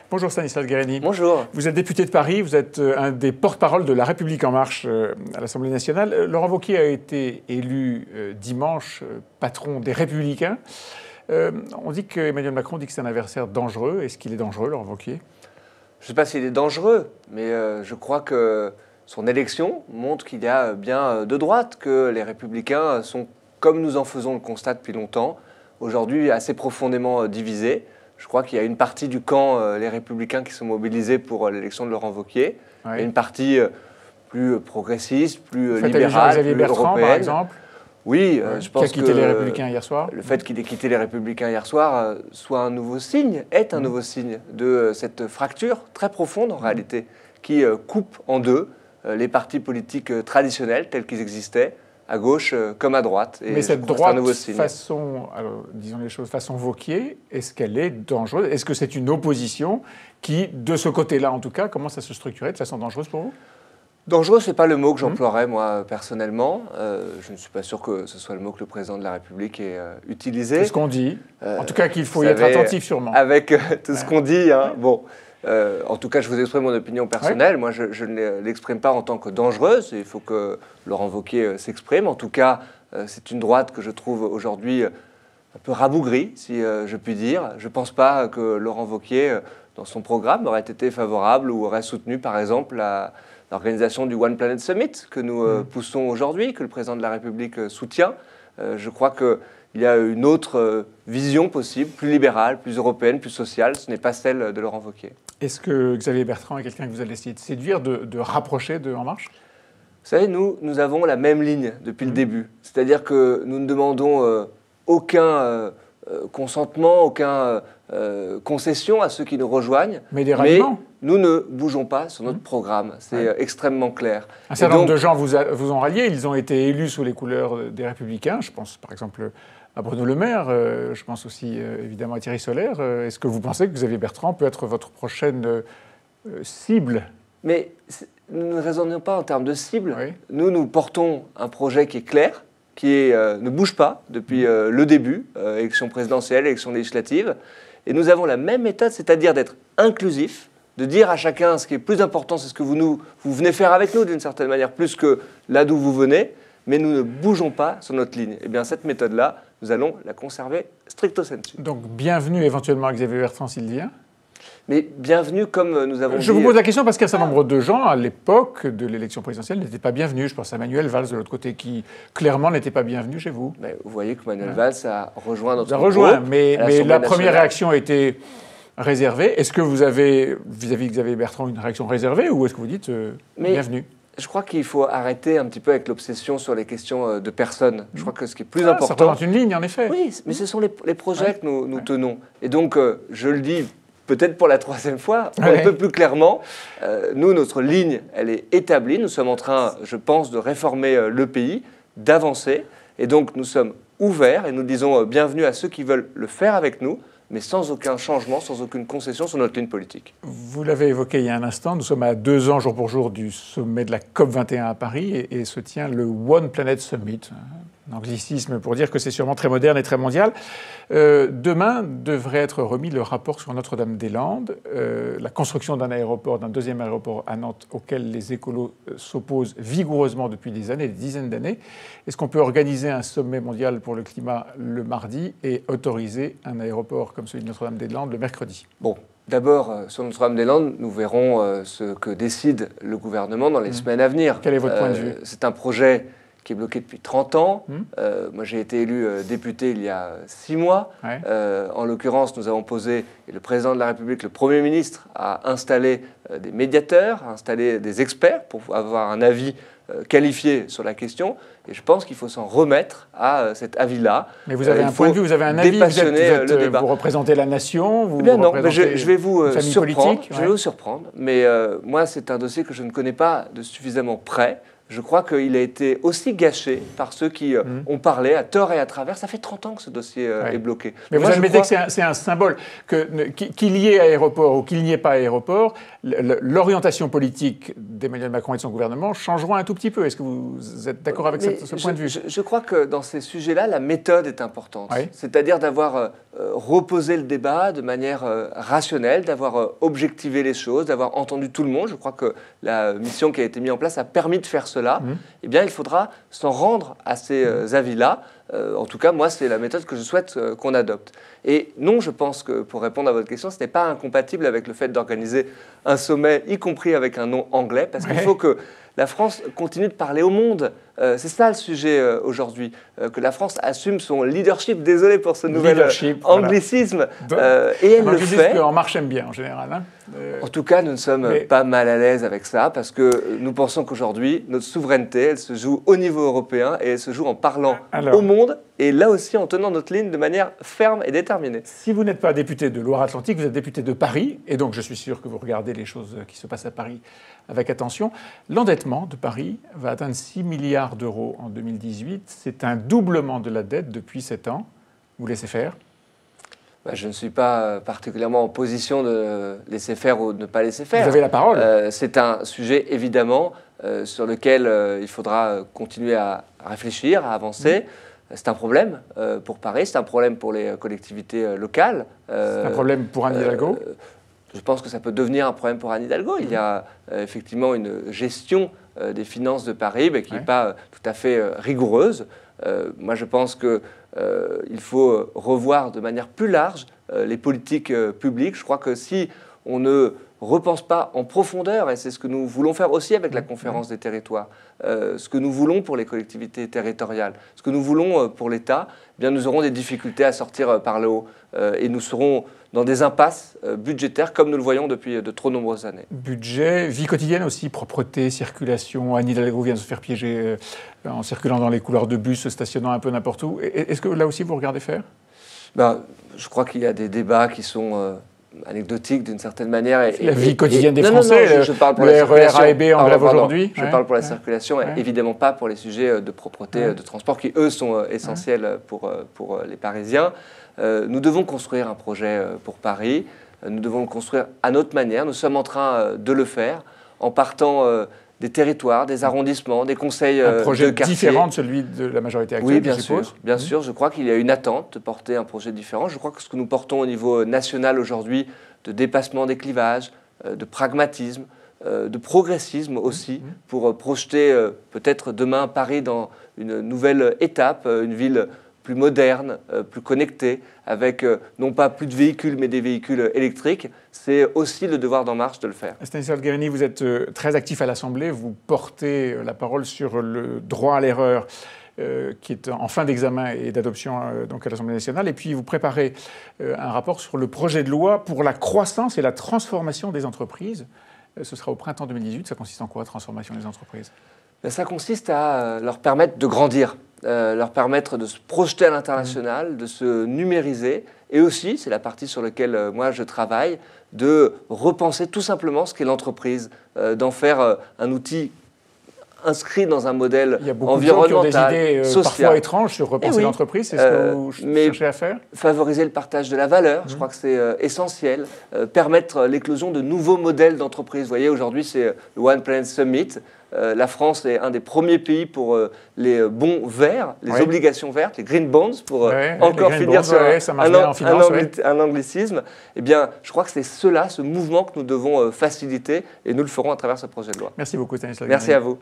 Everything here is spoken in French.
Bonjour Stanislas Guerini. Bonjour. Vous êtes député de Paris, vous êtes un des porte-parole de La République En Marche à l'Assemblée nationale. Laurent Wauquiez a été élu dimanche patron des Républicains. On dit qu'Emmanuel Macron dit que c'est un adversaire dangereux. Est-ce qu'il est dangereux, Laurent Wauquiez? Je ne sais pas s'il est dangereux, mais je crois que son élection montre qu'il y a bien de droite, que les Républicains sont, comme nous en faisons le constat depuis longtemps, aujourd'hui assez profondément divisés. Je crois qu'il y a une partie du camp, les Républicains, qui sont mobilisés pour l'élection de Laurent Wauquiez, Oui. et une partie plus progressiste, plus Faites libérale, allusion à Xavier plus Bertrand, européenne. par exemple, Oui, je pense qui a quitté les Républicains hier soir. Le fait qu'il ait quitté les Républicains hier soir soit un nouveau signe, est un nouveau signe de cette fracture très profonde en réalité, qui coupe en deux les partis politiques traditionnels tels qu'ils existaient, à gauche comme à droite. Et Mais cette c'est un nouveau droite, signe. façon, alors, disons les choses, façon Wauquiez, est-ce qu'elle est dangereuse? Est-ce que c'est une opposition qui, de ce côté-là en tout cas, commence à se structurer de façon dangereuse pour vous? Dangereux, ce n'est pas le mot que j'emploierais, moi, personnellement. Je ne suis pas sûr que ce soit le mot que le président de la République ait utilisé. C'est ce qu'on dit. En tout cas, qu'il faut y vous être savez, attentif, sûrement. Avec tout ce qu'on dit, hein. Bon. En tout cas, je vous exprime mon opinion personnelle. Moi, je ne l'exprime pas en tant que dangereuse. Il faut que Laurent Wauquiez s'exprime. En tout cas, c'est une droite que je trouve aujourd'hui un peu rabougrie, si je puis dire. Je ne pense pas que Laurent Wauquiez, dans son programme, aurait été favorable ou aurait soutenu, par exemple, l'organisation du One Planet Summit que nous poussons aujourd'hui, que le président de la République soutient. Je crois qu'il y a une autre vision possible, plus libérale, plus européenne, plus sociale. Ce n'est pas celle de Laurent Wauquiez. Est-ce que Xavier Bertrand est quelqu'un que vous allez essayer de séduire, de rapprocher de En Marche? Vous savez, nous avons la même ligne depuis le début. C'est-à-dire que nous ne demandons aucun consentement, aucune concession à ceux qui nous rejoignent. Mais des ralliements. Nous ne bougeons pas sur notre programme. C'est extrêmement clair. Un certain nombre de gens vous ont rallié. Ils ont été élus sous les couleurs des Républicains. Je pense par exemple à Bruno Le Maire. Je pense aussi évidemment à Thierry Solère. Est-ce que vous pensez que Xavier Bertrand peut être votre prochaine cible? Mais nous ne raisonnons pas en termes de cible. Oui. Nous portons un projet qui est clair, qui ne bouge pas depuis le début, élection présidentielle, élection législative. Et nous avons la même méthode, c'est-à-dire d'être inclusif, de dire à chacun ce qui est plus important, c'est ce que vous venez faire avec nous d'une certaine manière, plus que là d'où vous venez, mais nous ne bougeons pas sur notre ligne. Et bien cette méthode-là, nous allons la conserver stricto sensu. Donc bienvenue éventuellement à Xavier Bertrand s'il vient. Mais bienvenue comme nous avons dit... Je vous pose la question parce qu'un certain nombre de gens, à l'époque de l'élection présidentielle, n'étaient pas bienvenus. Je pense à Manuel Valls de l'autre côté, qui clairement n'était pas bienvenu chez vous. Mais vous voyez que Manuel Valls a rejoint notre groupe. Mais la nationale. première réaction a été réservée. Est-ce que vous avez, vis-à-vis de Xavier Bertrand, une réaction réservée ou est-ce que vous dites bienvenue? Je crois qu'il faut arrêter un petit peu avec l'obsession sur les questions de personnes. Je crois que ce qui est plus important... Ça représente une ligne, en effet. Oui, mais ce sont les projets que nous tenons. Et donc, je le dis peut-être pour la troisième fois, un peu plus clairement, nous, notre ligne, elle est établie. Nous sommes en train, je pense, de réformer le pays, d'avancer. Et donc, nous sommes ouverts et nous disons bienvenue à ceux qui veulent le faire avec nous, mais sans aucun changement, sans aucune concession sur notre ligne politique. Vous l'avez évoqué il y a un instant, nous sommes à 2 ans jour pour jour du sommet de la COP21 à Paris et se tient le One Planet Summit, un anglicisme pour dire que c'est sûrement très moderne et très mondial. Demain devrait être remis le rapport sur Notre-Dame-des-Landes, la construction d'un aéroport, d'un deuxième aéroport à Nantes auquel les écolos s'opposent vigoureusement depuis des années, des dizaines d'années. Est-ce qu'on peut organiser un sommet mondial pour le climat le mardi et autoriser un aéroport comme celui de Notre-Dame-des-Landes le mercredi? Bon, d'abord, sur Notre-Dame-des-Landes, nous verrons ce que décide le gouvernement dans les semaines à venir. Quel est votre point de vue? C'est un projet qui est bloqué depuis 30 ans. Moi, j'ai été élu député il y a 6 mois. En l'occurrence, nous avons posé, et le président de la République, le Premier ministre, a installé des médiateurs, a installé des experts pour avoir un avis qualifié sur la question. Et je pense qu'il faut s'en remettre à cet avis-là. Mais vous avez un point de vue, vous avez un avis, vous représentez la nation, vous représentez je vais vous famille surprendre, politique. Je vais vous surprendre, mais moi, c'est un dossier que je ne connais pas de suffisamment près. Je crois qu'il a été aussi gâché par ceux qui ont parlé à tort et à travers. Ça fait 30 ans que ce dossier est bloqué. Mais vous admettez que c'est un symbole, qu'il y ait aéroport ou qu'il n'y ait pas aéroport, l'orientation politique d'Emmanuel Macron et de son gouvernement changeront un tout petit peu. Est-ce que vous êtes d'accord avec ce point de vue? Je crois que dans ces sujets-là, la méthode est importante. C'est-à-dire d'avoir reposer le débat de manière rationnelle, d'avoir objectivé les choses, d'avoir entendu tout le monde. Je crois que la mission qui a été mise en place a permis de faire cela. Eh bien, il faudra s'en rendre à ces avis-là. En tout cas, moi, c'est la méthode que je souhaite qu'on adopte. Et non, je pense que, pour répondre à votre question, ce n'est pas incompatible avec le fait d'organiser un sommet, y compris avec un nom anglais, parce qu'il faut que la France continue de parler au monde. C'est ça le sujet aujourd'hui, que la France assume son leadership. Désolé pour ce nouvel anglicisme. Et elle le fait. En marche aime bien en général. Hein. En tout cas, nous ne sommes pas mal à l'aise avec ça, parce que nous pensons qu'aujourd'hui, notre souveraineté, elle se joue au niveau européen et elle se joue en parlant au monde, et là aussi en tenant notre ligne de manière ferme et déterminée. Si vous n'êtes pas député de Loire-Atlantique, vous êtes député de Paris, et donc je suis sûr que vous regardez les choses qui se passent à Paris avec attention. L'endettement de Paris va atteindre 6 milliards d'euros en 2018. C'est un doublement de la dette depuis 7 ans. Vous laissez faire ? Je ne suis pas particulièrement en position de laisser faire ou de ne pas laisser faire. Vous avez la parole. C'est un sujet, évidemment, sur lequel il faudra continuer à réfléchir, à avancer. C'est un problème pour Paris, c'est un problème pour les collectivités locales. C'est un problème pour Anne Hidalgo. Je pense que ça peut devenir un problème pour Anne Hidalgo. Il y a effectivement une gestion des finances de Paris qui n'est pas tout à fait rigoureuse. Moi, je pense qu'il faut revoir de manière plus large les politiques publiques. Je crois que si on ne repense pas en profondeur, et c'est ce que nous voulons faire aussi avec la conférence des territoires, ce que nous voulons pour les collectivités territoriales, ce que nous voulons pour l'État, eh bien nous aurons des difficultés à sortir par le haut et nous serons dans des impasses budgétaires comme nous le voyons depuis de trop nombreuses années. Budget, vie quotidienne aussi, propreté, circulation. Anne Hidalgo vient de se faire piéger en circulant dans les couloirs de bus, stationnant un peu n'importe où. Est-ce que là aussi vous regardez faire ? Je crois qu'il y a des débats qui sont anecdotique d'une certaine manière. La vie quotidienne des Français, je parle pour le la circulation. RER A et B en grève aujourd'hui. Je parle pour la circulation, évidemment pas pour les sujets de propreté, de transport, qui eux sont essentiels pour les Parisiens. Nous devons construire un projet pour Paris, nous devons le construire à notre manière, nous sommes en train de le faire, en partant des territoires, des arrondissements, des conseils de quartier. Un projet différent de celui de la majorité actuelle, oui, bien sûr. Je crois qu'il y a une attente de porter un projet différent. Je crois que ce que nous portons au niveau national aujourd'hui, de dépassement des clivages, de pragmatisme, de progressisme aussi, pour projeter peut-être demain Paris dans une nouvelle étape, une ville plus moderne, plus connectée, avec non pas plus de véhicules, mais des véhicules électriques. C'est aussi le devoir d'En Marche de le faire. Stanislas Guerini, vous êtes très actif à l'Assemblée. Vous portez la parole sur le droit à l'erreur qui est en fin d'examen et d'adoption donc à l'Assemblée nationale. Et puis, vous préparez un rapport sur le projet de loi pour la croissance et la transformation des entreprises. Ce sera au printemps 2018. Ça consiste en quoi, transformation des entreprises ? Ça consiste à leur permettre de grandir, leur permettre de se projeter à l'international, de se numériser, et aussi, c'est la partie sur laquelle moi je travaille, de repenser tout simplement ce qu'est l'entreprise, d'en faire un outil inscrit dans un modèle environnemental, social. Il y a beaucoup de gens qui ont des idées parfois étranges sur repenser l'entreprise, c'est ce que vous cherchez à faire ? Favoriser le partage de la valeur, je crois que c'est essentiel. Permettre l'éclosion de nouveaux modèles d'entreprise. Vous voyez, aujourd'hui, c'est le One Planet Summit. La France est un des premiers pays pour les bons verts, les obligations vertes, les green bonds, pour encore finir sur un anglicisme. Eh bien, je crois que c'est cela, ce mouvement que nous devons faciliter, et nous le ferons à travers ce projet de loi. Merci beaucoup, Stanislas. Merci à vous.